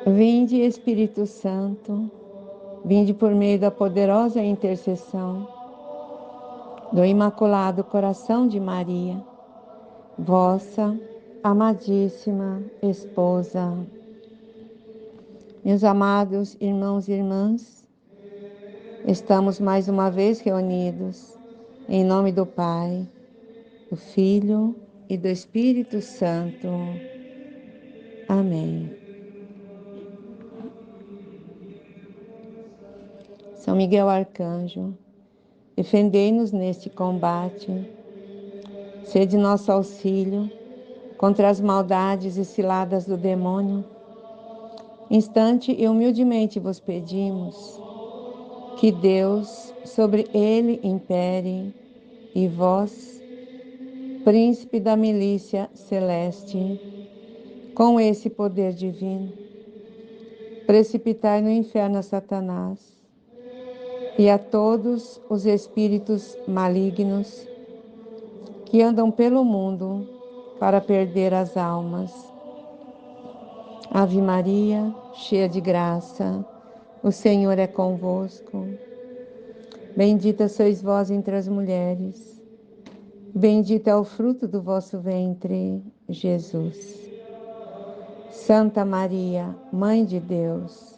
Vinde, Espírito Santo, vinde por meio da poderosa intercessão do Imaculado Coração de Maria, vossa amadíssima esposa. Meus amados irmãos e irmãs, estamos mais uma vez reunidos em nome do Pai, do Filho e do Espírito Santo. Amém. São Miguel Arcanjo, defendei-nos neste combate, sede nosso auxílio contra as maldades e ciladas do demônio. Instante e humildemente vos pedimos que Deus sobre ele impere e vós, príncipe da milícia celeste, com esse poder divino, precipitai no inferno a Satanás e a todos os espíritos malignos que andam pelo mundo para perder as almas. Ave Maria, cheia de graça, o Senhor é convosco. Bendita sois vós entre as mulheres, bendito é o fruto do vosso ventre, Jesus. Santa Maria, Mãe de Deus,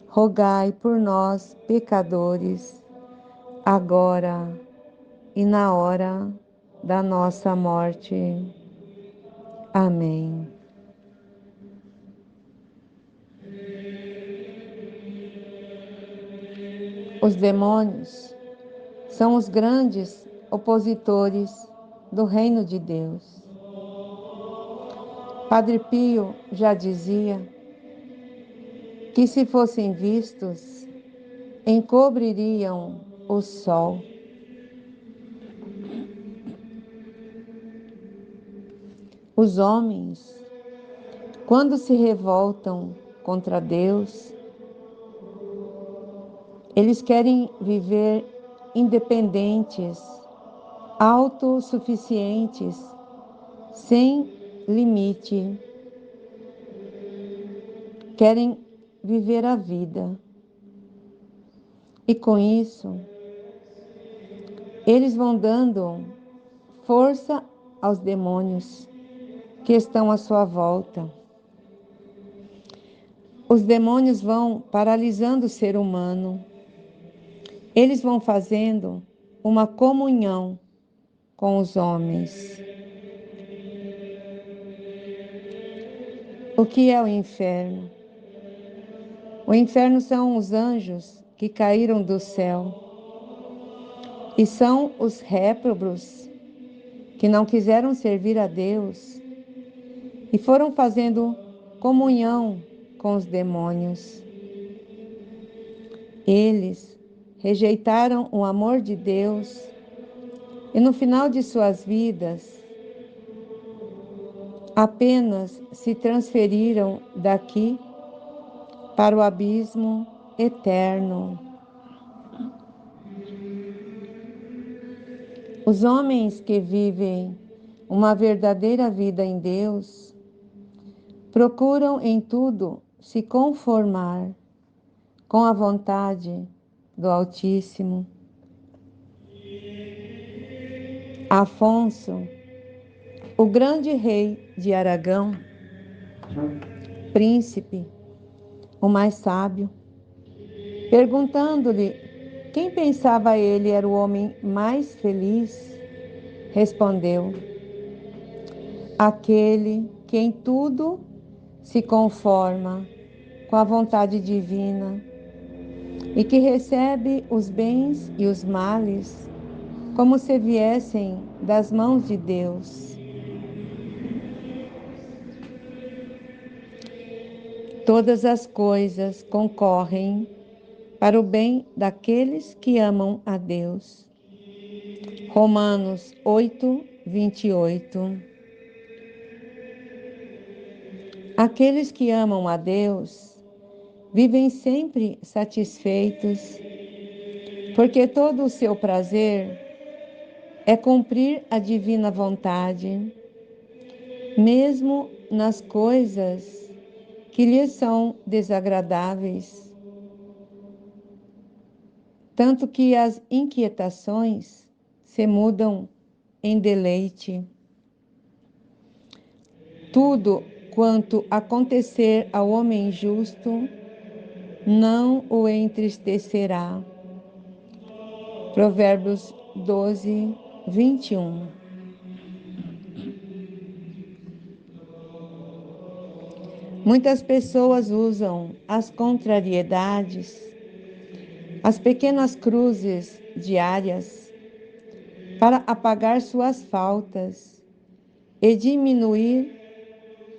rogai por nós, pecadores, agora e na hora da nossa morte. Amém. Os demônios são os grandes opositores do reino de Deus. Padre Pio já dizia que, se fossem vistos, encobririam o sol. Os homens, quando se revoltam contra Deus, eles querem viver independentes, autossuficientes, sem limite. Querem viver a vida. E com isso, eles vão dando força aos demônios que estão à sua volta. Os demônios vão paralisando o ser humano. Eles vão fazendo uma comunhão com os homens. O que é o inferno? O inferno são os anjos que caíram do céu. E são os réprobos que não quiseram servir a Deus e foram fazendo comunhão com os demônios. Eles rejeitaram o amor de Deus e no final de suas vidas apenas se transferiram daqui para o abismo eterno. Os homens que vivem uma verdadeira vida em Deus procuram em tudo se conformar com a vontade do Altíssimo. Afonso, o grande rei de Aragão, príncipe, o mais sábio, perguntando-lhe quem pensava ele era o homem mais feliz, respondeu: aquele que em tudo se conforma com a vontade divina e que recebe os bens e os males como se viessem das mãos de Deus. Todas as coisas concorrem para o bem daqueles que amam a Deus. Romanos 8, 28. Aqueles que amam a Deus vivem sempre satisfeitos, porque todo o seu prazer é cumprir a divina vontade, mesmo nas coisas que lhes são desagradáveis, tanto que as inquietações se mudam em deleite. Tudo quanto acontecer ao homem justo não o entristecerá. Provérbios 12, 21. Muitas pessoas usam as contrariedades, as pequenas cruzes diárias, para apagar suas faltas e diminuir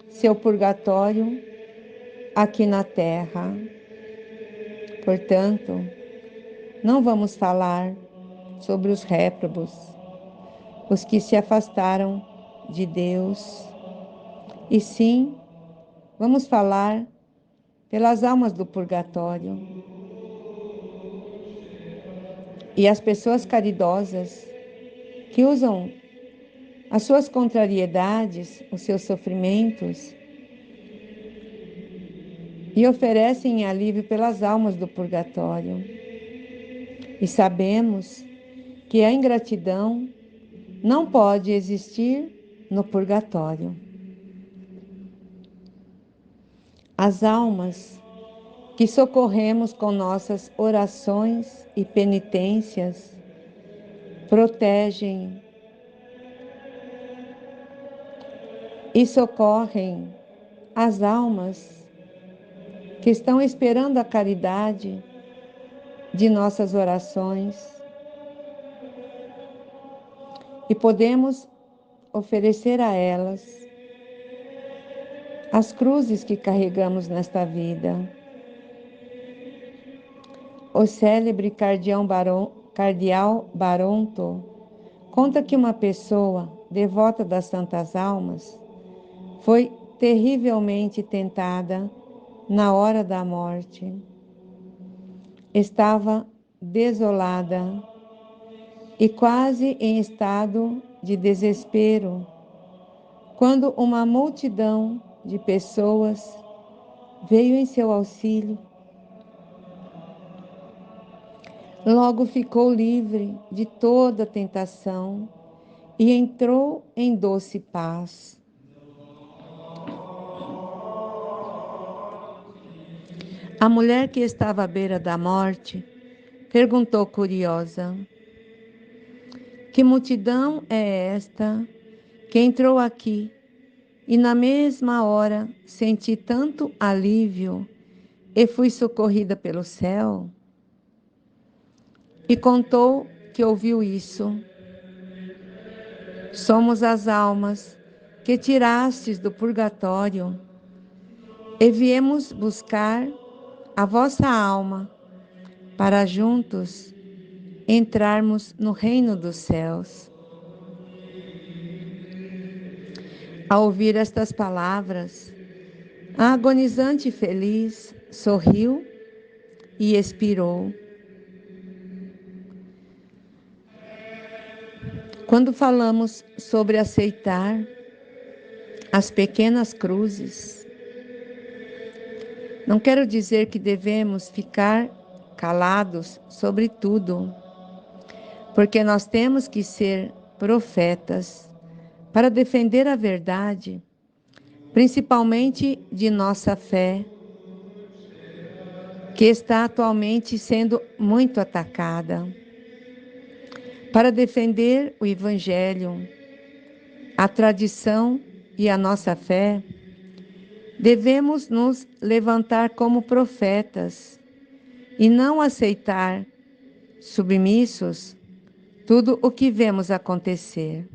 seu purgatório aqui na terra. Portanto, não vamos falar sobre os réprobos, os que se afastaram de Deus, e sim, vamos falar pelas almas do purgatório e as pessoas caridosas que usam as suas contrariedades, os seus sofrimentos, e oferecem alívio pelas almas do purgatório. E sabemos que a ingratidão não pode existir no purgatório. As almas que socorremos com nossas orações e penitências protegem e socorrem as almas que estão esperando a caridade de nossas orações, e podemos oferecer a elas as cruzes que carregamos nesta vida. O célebre cardeal Baronto conta que uma pessoa devota das santas almas foi terrivelmente tentada na hora da morte. Estava desolada e quase em estado de desespero, quando uma multidão de pessoas veio em seu auxílio. Logo ficou livre de toda tentação e entrou em doce paz. A mulher que estava à beira da morte perguntou curiosa: que multidão é esta que entrou aqui e na mesma hora senti tanto alívio e fui socorrida pelo céu? E contou que ouviu isso. Somos as almas que tirastes do purgatório e viemos buscar a vossa alma para juntos entrarmos no reino dos céus. Ao ouvir estas palavras, a agonizante feliz sorriu e expirou. Quando falamos sobre aceitar as pequenas cruzes, não quero dizer que devemos ficar calados sobre tudo, porque nós temos que ser profetas para defender a verdade, principalmente de nossa fé, que está atualmente sendo muito atacada. Para defender o Evangelho, a tradição e a nossa fé, devemos nos levantar como profetas e não aceitar, submissos, tudo o que vemos acontecer.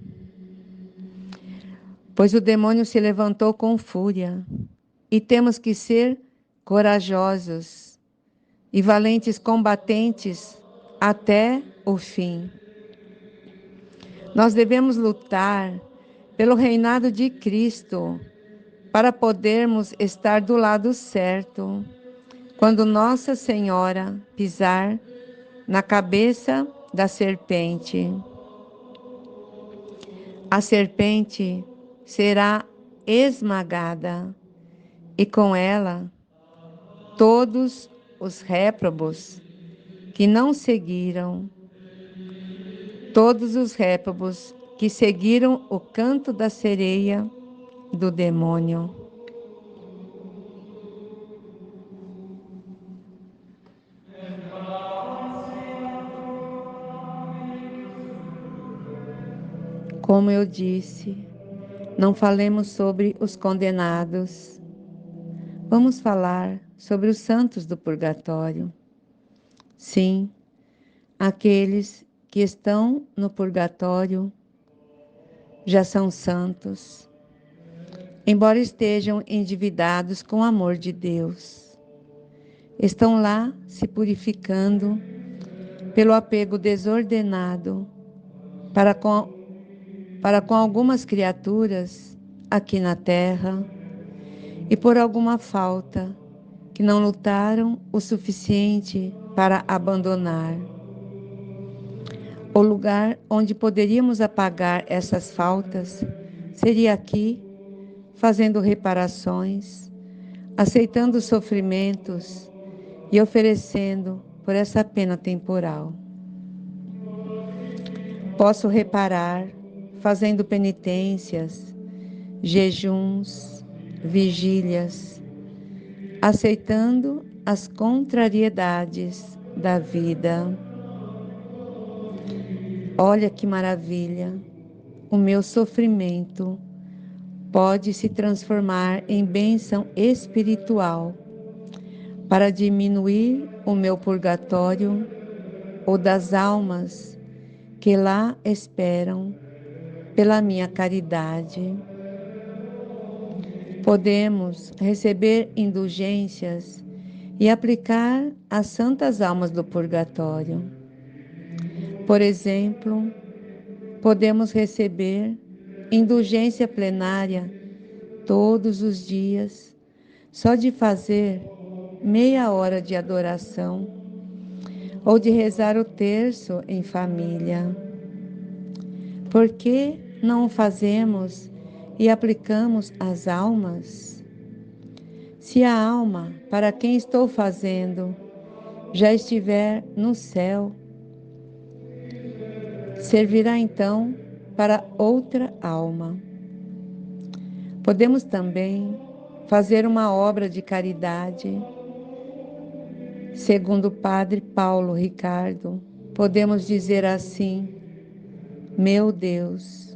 Pois o demônio se levantou com fúria e temos que ser corajosos e valentes combatentes até o fim. Nós devemos lutar pelo reinado de Cristo para podermos estar do lado certo quando Nossa Senhora pisar na cabeça da serpente. A serpente será esmagada e com ela todos os réprobos que não seguiram, todos os réprobos que seguiram o canto da sereia do demônio. Como eu disse, não falemos sobre os condenados. Vamos falar sobre os santos do purgatório. Sim, aqueles que estão no purgatório já são santos, embora estejam endividados com o amor de Deus. Estão lá se purificando pelo apego desordenado para com algumas criaturas aqui na Terra e por alguma falta que não lutaram o suficiente para abandonar. O lugar onde poderíamos apagar essas faltas seria aqui, fazendo reparações, aceitando os sofrimentos e oferecendo por essa pena temporal. Posso reparar fazendo penitências, jejuns, vigílias, aceitando as contrariedades da vida. Olha que maravilha! O meu sofrimento pode se transformar em bênção espiritual para diminuir o meu purgatório ou das almas que lá esperam pela minha caridade. Podemos receber indulgências e aplicar às santas almas do purgatório. Por exemplo, podemos receber indulgência plenária todos os dias, só de fazer meia hora de adoração ou de rezar o terço em família. Por que não o fazemos e aplicamos às almas? Se a alma para quem estou fazendo já estiver no céu, servirá então para outra alma. Podemos também fazer uma obra de caridade. Segundo o Padre Paulo Ricardo, podemos dizer assim: meu Deus,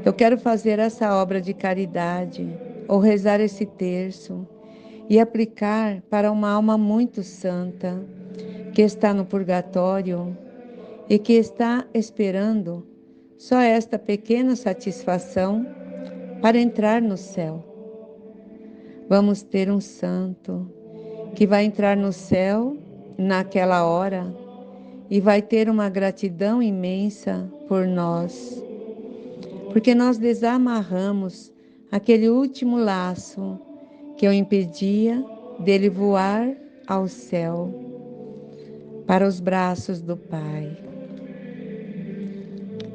eu quero fazer essa obra de caridade, ou rezar esse terço, e aplicar para uma alma muito santa, que está no purgatório e que está esperando só esta pequena satisfação para entrar no céu. Vamos ter um santo que vai entrar no céu naquela hora e vai ter uma gratidão imensa por nós, porque nós desamarramos aquele último laço que o impedia dele voar ao céu, para os braços do Pai.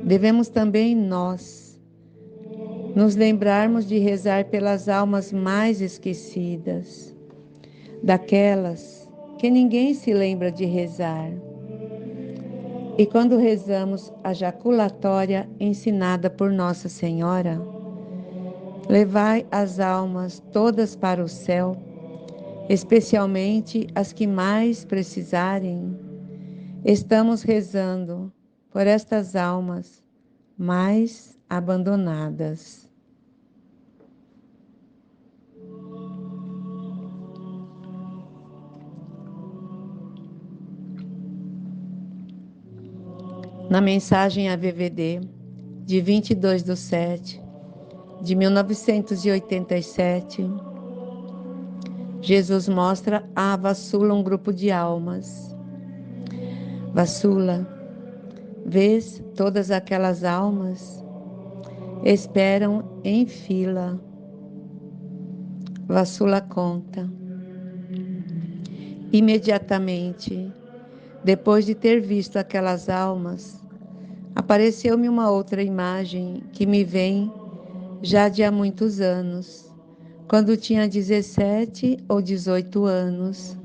Devemos também nós nos lembrarmos de rezar pelas almas mais esquecidas, daquelas que ninguém se lembra de rezar. E quando rezamos a jaculatória ensinada por Nossa Senhora, levai as almas todas para o céu, especialmente as que mais precisarem. Estamos rezando por estas almas mais abandonadas. Na mensagem AVVD, de 22/7 de 1987, Jesus mostra a Vassula um grupo de almas. Vassula, vês todas aquelas almas? Esperam em fila. Vassula conta. Imediatamente, depois de ter visto aquelas almas, apareceu-me uma outra imagem que me vem já de há muitos anos, quando tinha 17 ou 18 anos.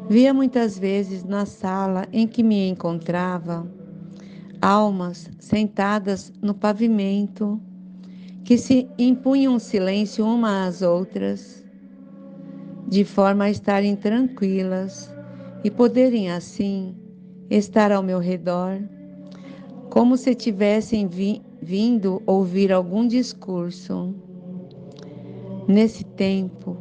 Via muitas vezes na sala em que me encontrava almas sentadas no pavimento que se impunham silêncio umas às outras, de forma a estarem tranquilas e poderem assim estar ao meu redor, como se tivessem vindo ouvir algum discurso. Nesse tempo,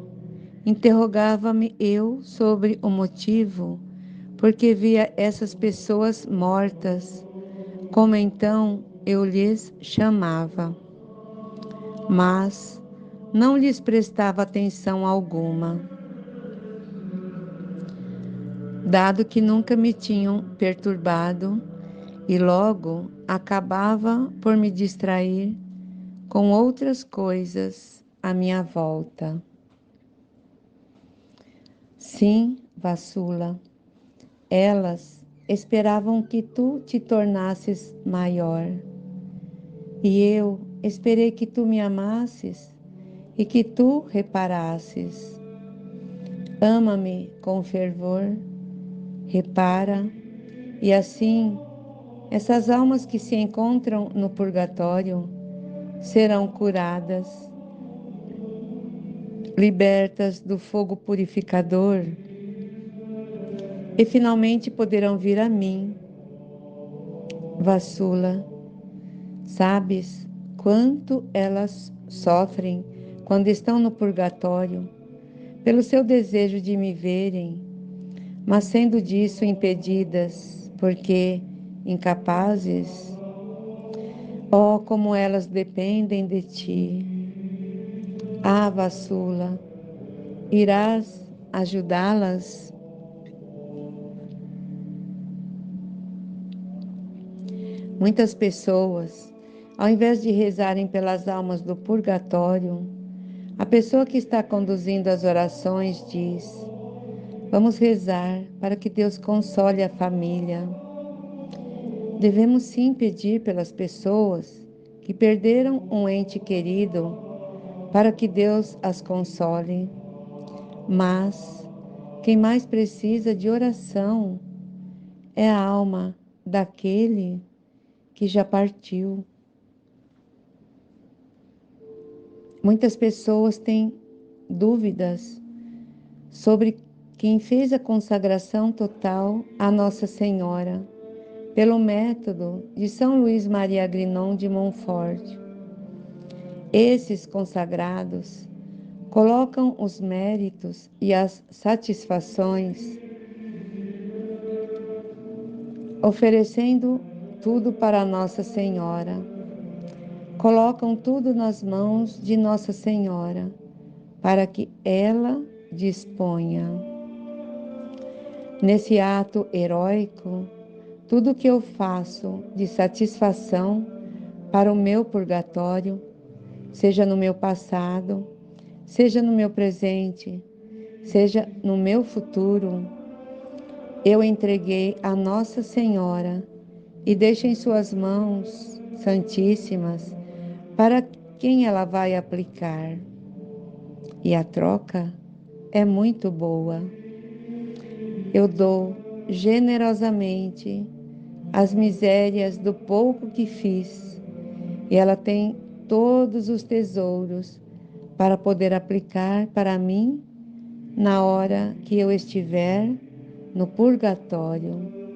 interrogava-me eu sobre o motivo porque via essas pessoas mortas, como então eu lhes chamava, mas não lhes prestava atenção alguma, dado que nunca me tinham perturbado e logo acabava por me distrair com outras coisas à minha volta. Sim, Vassula, elas esperavam que tu te tornasses maior, e eu esperei que tu me amasses e que tu reparasses. Ama-me com fervor, repara, e assim essas almas que se encontram no purgatório serão curadas, libertas do fogo purificador e finalmente poderão vir a mim. Vassula, sabes quanto elas sofrem quando estão no purgatório pelo seu desejo de me verem, mas sendo disso impedidas, porque incapazes. Oh, como elas dependem de ti. Ah, Vassula, irás ajudá-las? Muitas pessoas, ao invés de rezarem pelas almas do purgatório, a pessoa que está conduzindo as orações diz: vamos rezar para que Deus console a família. Devemos sim pedir pelas pessoas que perderam um ente querido para que Deus as console. Mas quem mais precisa de oração é a alma daquele que já partiu. Muitas pessoas têm dúvidas sobre quem fez a consagração total à Nossa Senhora, pelo método de São Luís Maria Grignon de Montfort. Esses consagrados colocam os méritos e as satisfações, oferecendo tudo para Nossa Senhora. Colocam tudo nas mãos de Nossa Senhora, para que ela disponha. Nesse ato heróico, tudo que eu faço de satisfação para o meu purgatório, seja no meu passado, seja no meu presente, seja no meu futuro, eu entreguei a Nossa Senhora e deixo em suas mãos santíssimas para quem ela vai aplicar. E a troca é muito boa. Eu dou generosamente as misérias do pouco que fiz, e ela tem todos os tesouros para poder aplicar para mim na hora que eu estiver no purgatório.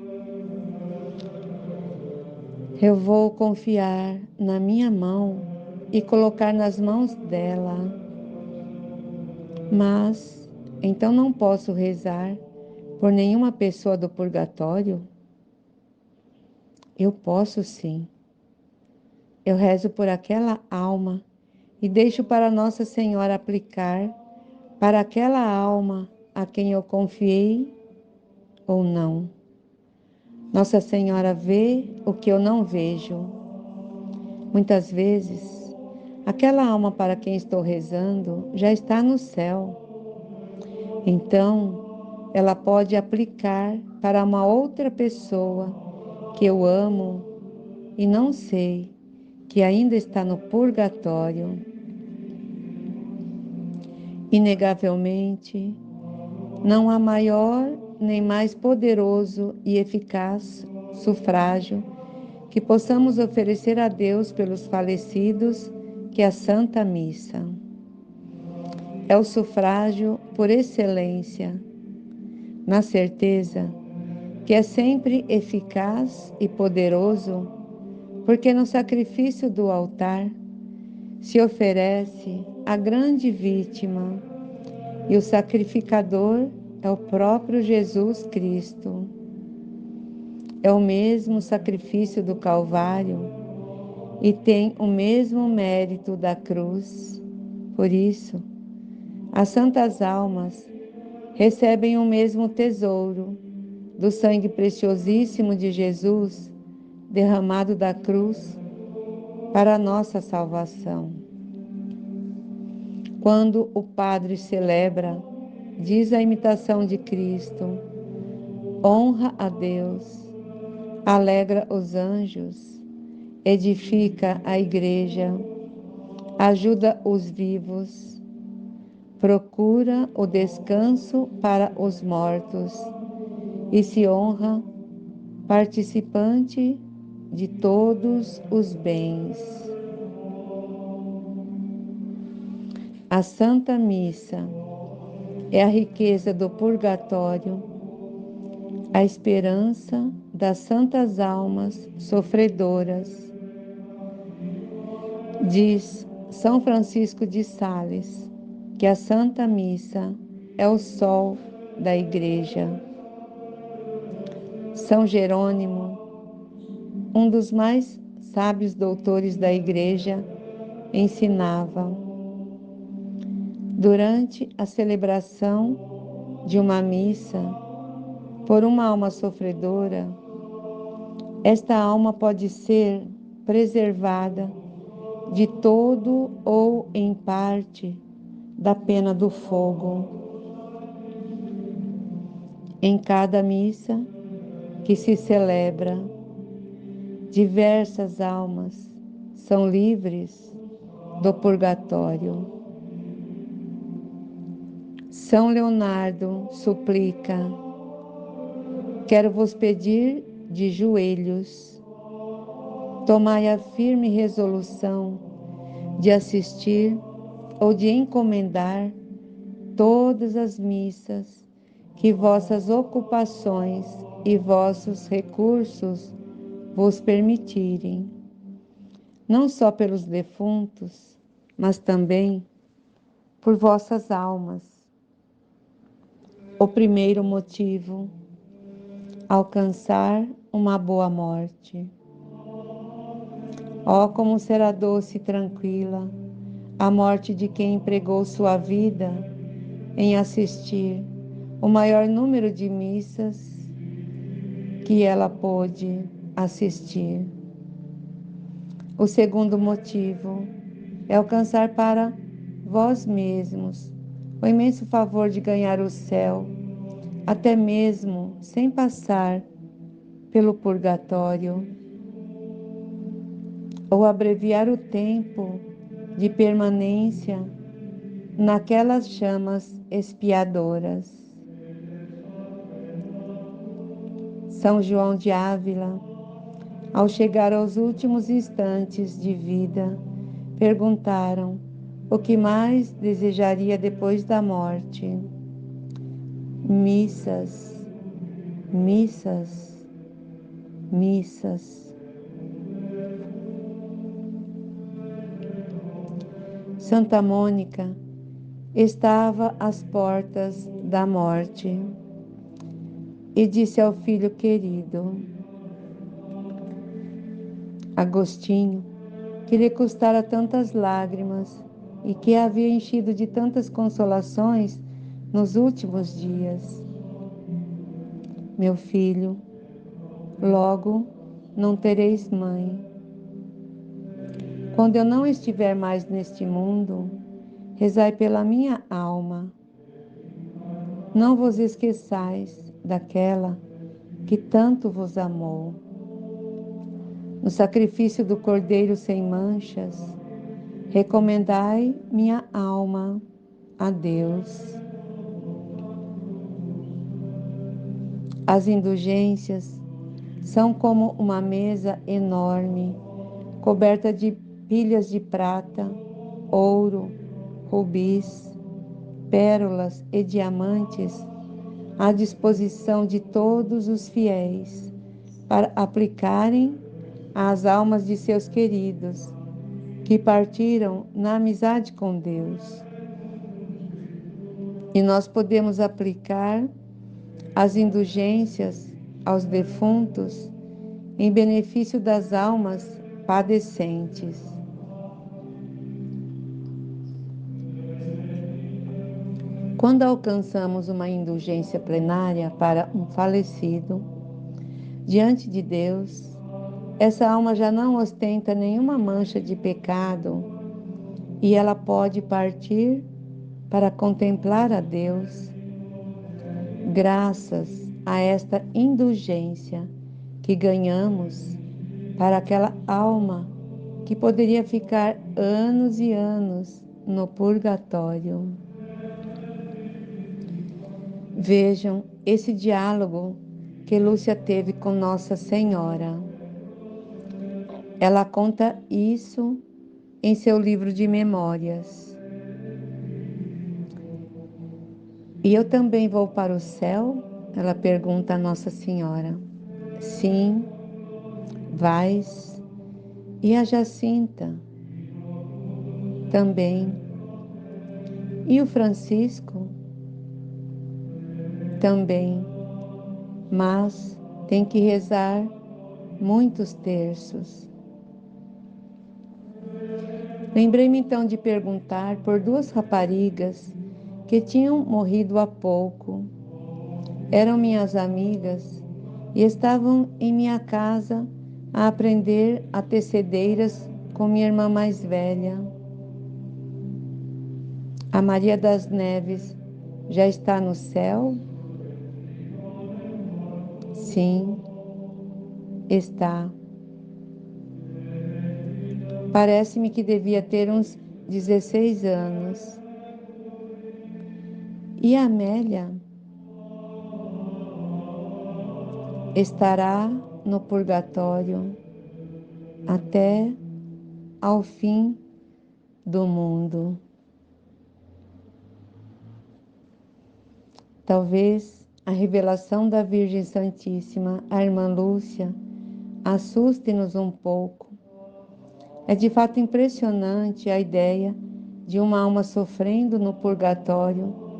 Eu vou confiar na minha mão e colocar nas mãos dela. Mas então não posso rezar por nenhuma pessoa do purgatório? Eu posso sim. Eu rezo por aquela alma e deixo para Nossa Senhora aplicar para aquela alma a quem eu confiei ou não. Nossa Senhora vê o que eu não vejo. Muitas vezes, aquela alma para quem estou rezando já está no céu. Então, ela pode aplicar para uma outra pessoa que eu amo e não sei, que ainda está no purgatório. Inegavelmente, não há maior nem mais poderoso e eficaz sufrágio que possamos oferecer a Deus pelos falecidos que a Santa Missa. É o sufrágio por excelência, na certeza que é sempre eficaz e poderoso, porque no sacrifício do altar se oferece a grande vítima e o sacrificador é o próprio Jesus Cristo. É o mesmo sacrifício do Calvário e tem o mesmo mérito da cruz. Por isso, as santas almas recebem o mesmo tesouro do sangue preciosíssimo de Jesus derramado da cruz para a nossa salvação. Quando o Padre celebra, diz a imitação de Cristo, honra a Deus, alegra os anjos, edifica a igreja, ajuda os vivos, procura o descanso para os mortos e se honra participante de todos os bens. A Santa Missa é a riqueza do purgatório, a esperança das santas almas sofredoras. Diz São Francisco de Sales que a Santa Missa é o sol da Igreja. São Jerônimo, um dos mais sábios doutores da Igreja, ensinava: durante a celebração de uma missa por uma alma sofredora, esta alma pode ser preservada de todo ou em parte da pena do fogo. Em cada missa que se celebra, diversas almas são livres do purgatório. São Leonardo suplica: quero vos pedir de joelhos, tomai a firme resolução de assistir ou de encomendar todas as missas que vossas ocupações e vossos recursos vos permitirem, não só pelos defuntos, mas também por vossas almas. O primeiro motivo: alcançar uma boa morte. Oh, como será doce e tranquila a morte de quem empregou sua vida em assistir o maior número de missas que ela pôde assistir. O segundo motivo é alcançar para vós mesmos o imenso favor de ganhar o céu, até mesmo sem passar pelo purgatório, ou abreviar o tempo de permanência naquelas chamas expiadoras. São João de Ávila, ao chegar aos últimos instantes de vida, perguntaram o que mais desejaria depois da morte. Missas, missas, missas. Santa Mônica estava às portas da morte e disse ao filho querido, Agostinho, que lhe custara tantas lágrimas e que a havia enchido de tantas consolações nos últimos dias. Meu filho, logo não tereis mãe. Quando eu não estiver mais neste mundo, rezai pela minha alma. Não vos esqueçais daquela que tanto vos amou. No sacrifício do Cordeiro sem manchas, recomendai minha alma a Deus. As indulgências são como uma mesa enorme, coberta de pilhas de prata, ouro, rubis, pérolas e diamantes à disposição de todos os fiéis para aplicarem às almas de seus queridos que partiram na amizade com Deus. E nós podemos aplicar as indulgências aos defuntos em benefício das almas padecentes. Quando alcançamos uma indulgência plenária para um falecido, diante de Deus, essa alma já não ostenta nenhuma mancha de pecado e ela pode partir para contemplar a Deus, graças a esta indulgência que ganhamos para aquela alma que poderia ficar anos e anos no purgatório. Vejam esse diálogo que Lúcia teve com Nossa Senhora. Ela conta isso em seu livro de memórias. E eu também vou para o céu? Ela pergunta a Nossa Senhora. Sim, vais. E a Jacinta? Também. E o Francisco? Também. Mas tem que rezar muitos terços. Lembrei-me então de perguntar por duas raparigas que tinham morrido há pouco. Eram minhas amigas e estavam em minha casa a aprender a tecedeiras com minha irmã mais velha. A Maria das Neves já está no céu? Sim, está. Parece-me que devia ter uns 16 anos. E a Amélia estará no purgatório até ao fim do mundo. Talvez a revelação da Virgem Santíssima, a irmã Lúcia, assuste-nos um pouco. É de fato impressionante a ideia de uma alma sofrendo no purgatório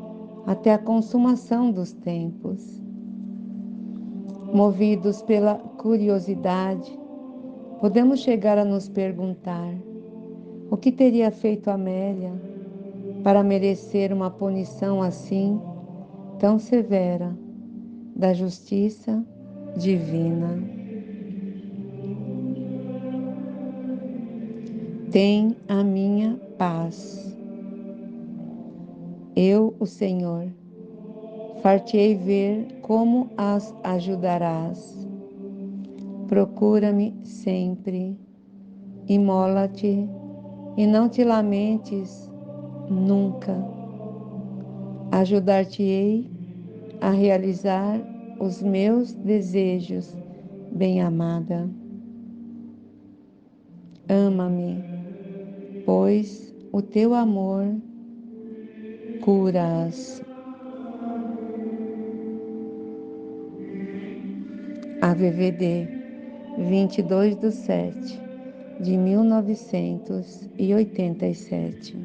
até a consumação dos tempos. Movidos pela curiosidade, podemos chegar a nos perguntar: o que teria feito Amélia para merecer uma punição assim, tão severa, da justiça divina? Tem a minha paz. Eu, o Senhor, far-te-ei ver como as ajudarás. Procura-me sempre, imola-te e não te lamentes nunca. Ajudar-te-ei a realizar os meus desejos, bem-amada. Ama-me, pois o teu amor cura-as. AVVD 22/7/1987.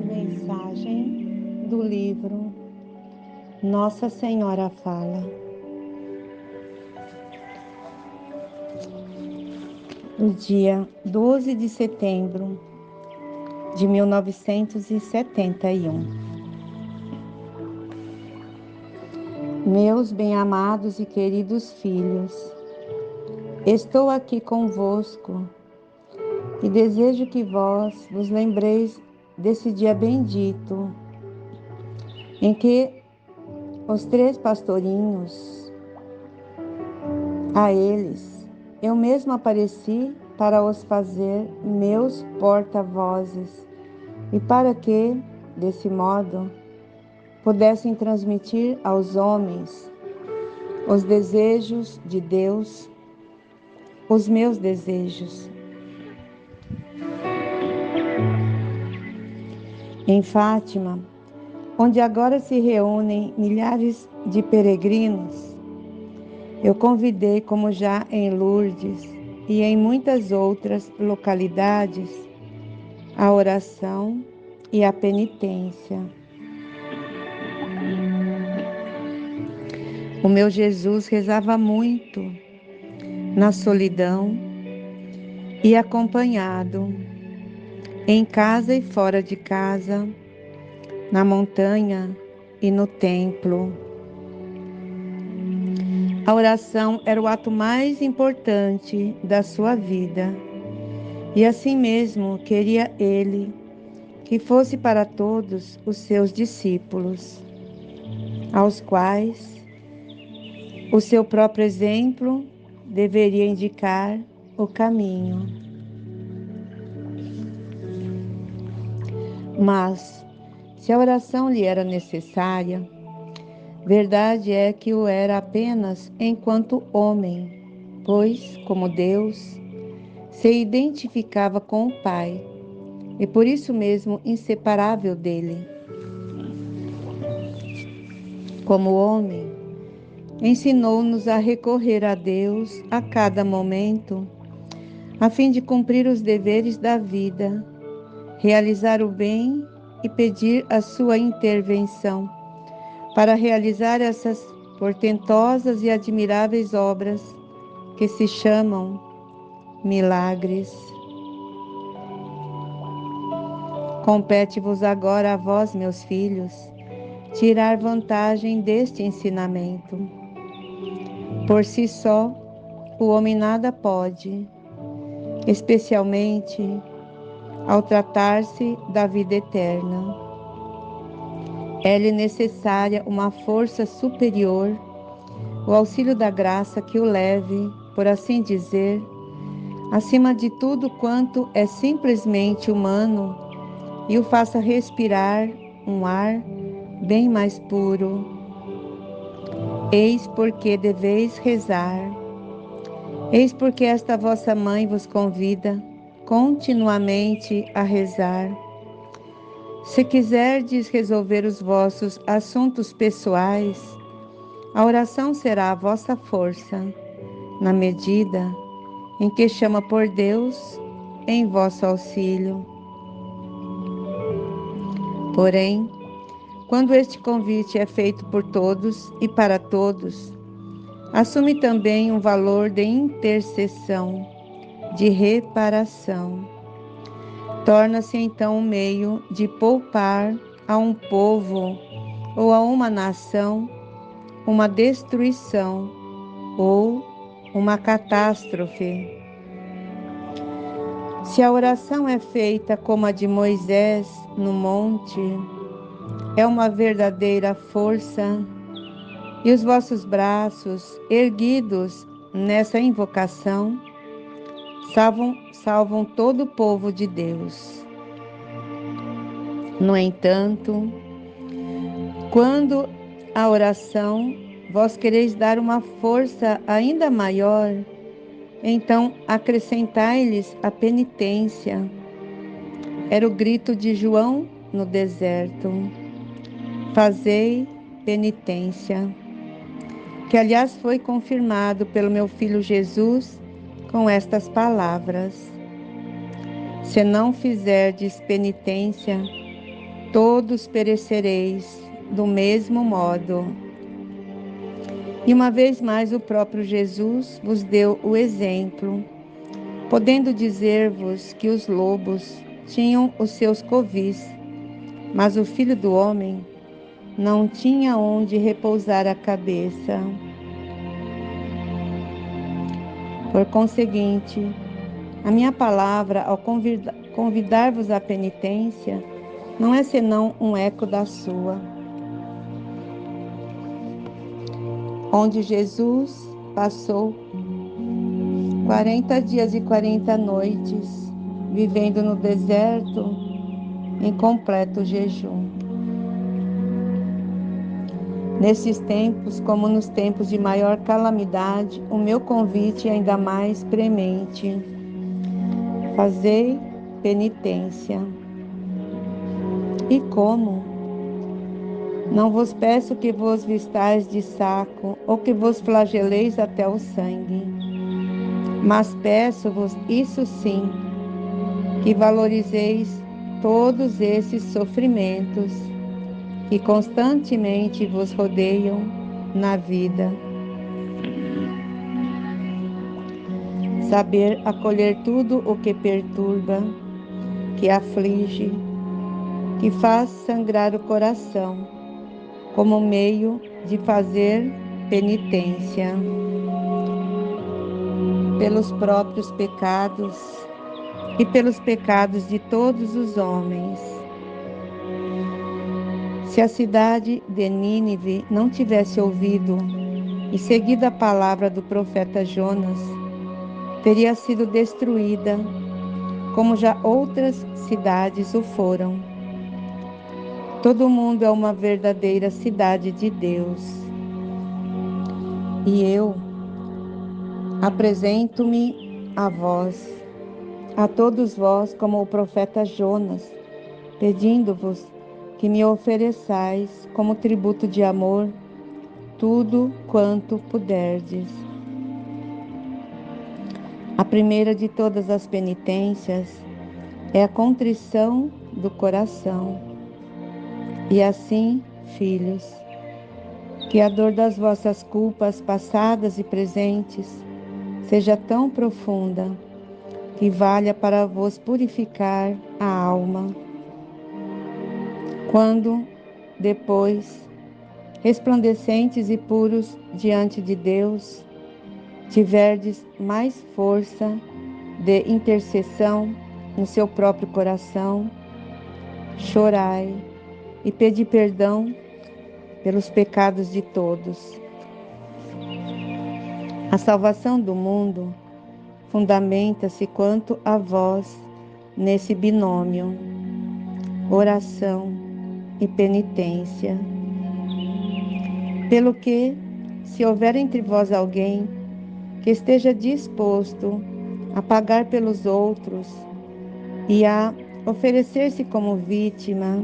Mensagem do livro Nossa Senhora Fala. No dia 12 de setembro de 1971. Meus bem-amados e queridos filhos, estou aqui convosco e desejo que vós vos lembreis desse dia bendito em que os 3 pastorinhos, a eles eu mesmo apareci para os fazer meus porta-vozes e para que, desse modo, pudessem transmitir aos homens os desejos de Deus, os meus desejos. Em Fátima, onde agora se reúnem milhares de peregrinos, eu convidei, como já em Lourdes e em muitas outras localidades, a oração e a penitência. O meu Jesus rezava muito na solidão e acompanhado, em casa e fora de casa, na montanha e no templo. A oração era o ato mais importante da sua vida, e assim mesmo queria ele que fosse para todos os seus discípulos, aos quais o seu próprio exemplo deveria indicar o caminho. Mas, se a oração lhe era necessária, verdade é que o era apenas enquanto homem, pois, como Deus, se identificava com o Pai e por isso mesmo inseparável dele. Como homem, ensinou-nos a recorrer a Deus a cada momento, a fim de cumprir os deveres da vida, realizar o bem e pedir a sua intervenção para realizar essas portentosas e admiráveis obras que se chamam milagres. Compete-vos agora a vós, meus filhos, tirar vantagem deste ensinamento. Por si só, o homem nada pode, especialmente ao tratar-se da vida eterna. É-lhe necessária uma força superior, o auxílio da graça que o leve, por assim dizer, acima de tudo quanto é simplesmente humano e o faça respirar um ar bem mais puro. Eis porque deveis rezar. Eis porque esta vossa mãe vos convida continuamente a rezar. Se quiserdes resolver os vossos assuntos pessoais, a oração será a vossa força, na medida em que chama por Deus em vosso auxílio. Porém, quando este convite é feito por todos e para todos, assume também um valor de intercessão, de reparação. Torna-se então um meio de poupar a um povo ou a uma nação uma destruição ou uma catástrofe. Se a oração é feita como a de Moisés no monte, é uma verdadeira força, e os vossos braços erguidos nessa invocação salvam todo o povo de Deus. No entanto, quando a oração vós quereis dar uma força ainda maior, então acrescentai-lhes a penitência. Era o grito de João no deserto. Fazei penitência. Que aliás foi confirmado pelo meu filho Jesus com estas palavras: se não fizerdes penitência, todos perecereis do mesmo modo. E uma vez mais o próprio Jesus vos deu o exemplo, podendo dizer-vos que os lobos tinham os seus covis, mas o Filho do Homem não tinha onde repousar a cabeça. Por conseguinte, a minha palavra, ao convidar-vos à penitência, não é senão um eco da sua. Onde Jesus passou 40 dias e 40 noites, vivendo no deserto, em completo jejum. Nesses tempos, como nos tempos de maior calamidade, o meu convite é ainda mais premente. Fazei penitência. E como? Não vos peço que vos vistais de saco ou que vos flageleis até o sangue, mas peço-vos, isso sim, que valorizeis todos esses sofrimentos que constantemente vos rodeiam na vida. Saber acolher tudo o que perturba, que aflige, que faz sangrar o coração, como meio de fazer penitência pelos próprios pecados e pelos pecados de todos os homens. Se a cidade de Nínive não tivesse ouvido e seguido a palavra do profeta Jonas, teria sido destruída, como já outras cidades o foram. Todo mundo é uma verdadeira cidade de Deus. E eu apresento-me a vós, a todos vós, como o profeta Jonas, pedindo-vos que me ofereçais como tributo de amor tudo quanto puderdes. A primeira de todas as penitências é a contrição do coração. E assim, filhos, que a dor das vossas culpas passadas e presentes seja tão profunda que valha para vos purificar a alma. Quando, depois, resplandecentes e puros diante de Deus, tiverdes mais força de intercessão no seu próprio coração, chorai e pedi perdão pelos pecados de todos. A salvação do mundo fundamenta-se quanto a vós nesse binômio, oração e penitência. Pelo que, se houver entre vós alguém que esteja disposto a pagar pelos outros e a oferecer-se como vítima,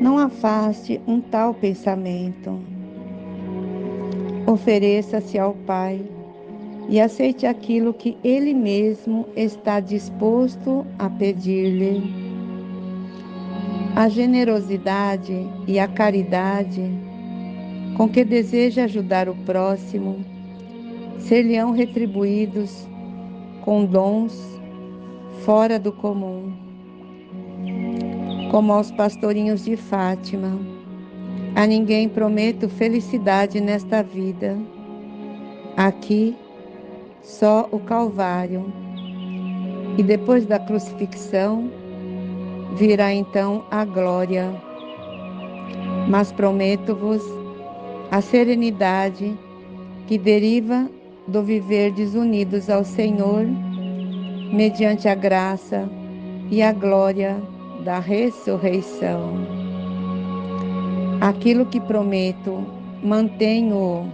não afaste um tal pensamento. Ofereça-se ao Pai e aceite aquilo que Ele mesmo está disposto a pedir-lhe. A generosidade e a caridade com que deseja ajudar o próximo ser-lhe-ão retribuídos com dons fora do comum, como aos pastorinhos de Fátima. A ninguém prometo felicidade nesta vida. Aqui, só o Calvário. E depois da crucifixão, virá então a glória. Mas prometo-vos a serenidade que deriva do viver desunidos ao Senhor, mediante a graça e a glória da ressurreição. Aquilo que prometo, mantenho-o,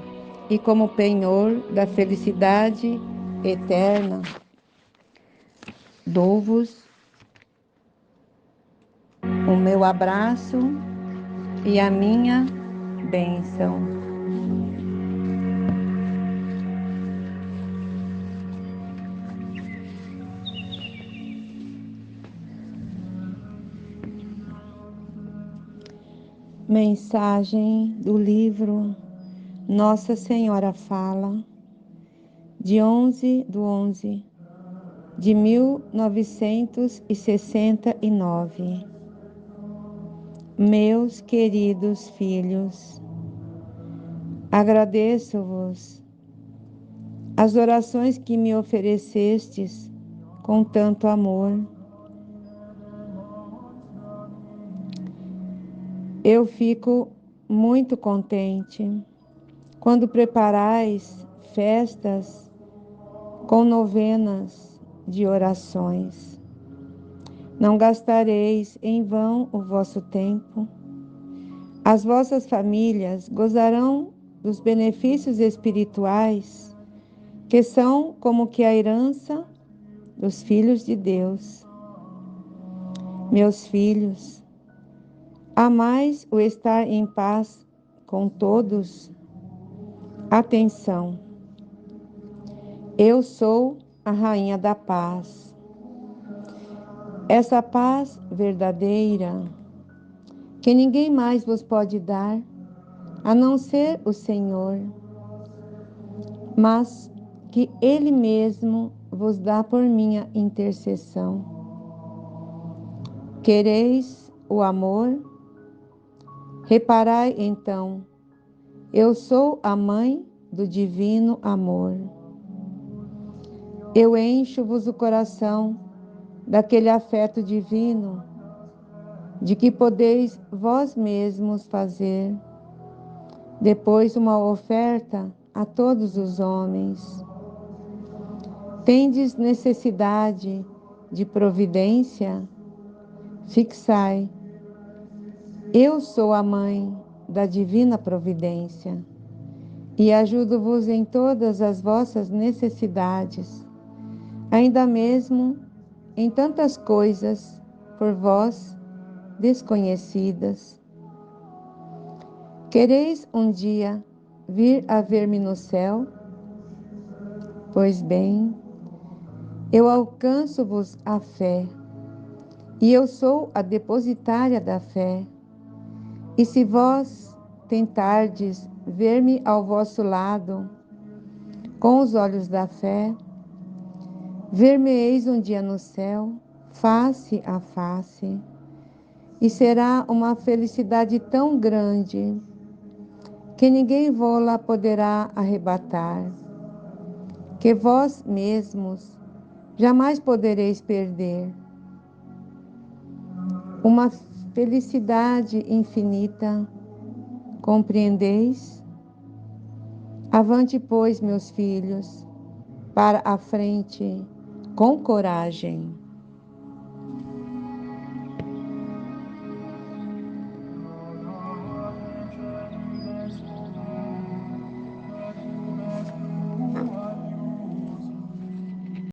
e como penhor da felicidade eterna, dou-vos o meu abraço e a minha bênção. Mensagem do livro Nossa Senhora Fala, de 11/11 de 1969. Meus queridos filhos, agradeço-vos as orações que me oferecestes com tanto amor. Eu fico muito contente quando preparais festas com novenas de orações. Não gastareis em vão o vosso tempo. As vossas famílias gozarão dos benefícios espirituais, que são como que a herança dos filhos de Deus. Meus filhos, amais o estar em paz com todos? Atenção, eu sou a Rainha da Paz. Essa paz verdadeira, que ninguém mais vos pode dar, a não ser o Senhor, mas que Ele mesmo vos dá por minha intercessão. Quereis o amor? Reparai então, eu sou a mãe do divino amor. Eu encho-vos o coração daquele afeto divino, de que podeis vós mesmos fazer depois uma oferta a todos os homens. Tendes necessidade de providência? Fixai. Eu sou a mãe da divina providência e ajudo-vos em todas as vossas necessidades, ainda mesmo em tantas coisas por vós desconhecidas. Quereis um dia vir a ver-me no céu? Pois bem, eu alcanço-vos a fé, e eu sou a depositária da fé. E se vós tentardes ver-me ao vosso lado, com os olhos da fé, ver-me-eis um dia no céu, face a face, e será uma felicidade tão grande que ninguém vô-la poderá arrebatar, que vós mesmos jamais podereis perder. Uma felicidade infinita, compreendeis? Avante, pois, meus filhos, para a frente, com coragem.